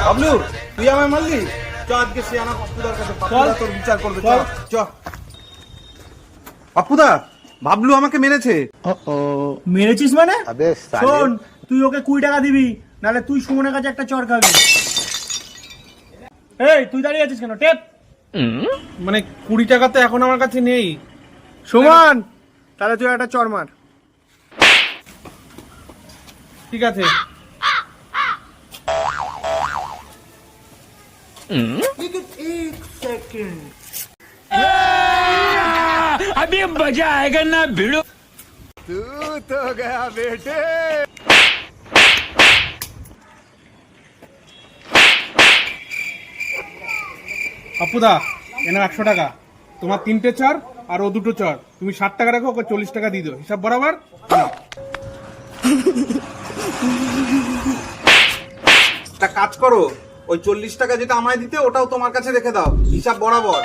বাবলু তুই আমায় মারলি, চ আজকে সিয়ানা পাপ্পুদার কাছে, পাপ্পুদা তোর বিচার করবে। চল চ। পাপ্পুদা, বাবলু আমাকে মেরেছে। মেরেছিস মানে? अबे साले শোন, তুই ওকে 20 টাকা দিবি, নাহলে তুই সুমনের কাছে একটা চড় খাবি। এই তুই দাঁড়িয়ে আছিস কেন? টেপ। মানে 20 টাকা তো এখন আমার কাছে নেই। সুমন, তাহলে তুই একটা চড় মার। ঠিক আছে। अभी मजा आएगा ना भिड़ो। तू तो गया बेटे। পাপ্পুদা এনার 100 টাকা, তোমার 3টে চর আর ও 2টো চর, তুমি 60 টাকা রাখো, ওকে 40 টাকা দিয়ে দিও, হিসাব বরাবর। একটা কাজ করো, ওই 40 টাকা যেটা আমায় দিতে ওটাও তোমার কাছে রেখে দাও, হিসাব বরাবর।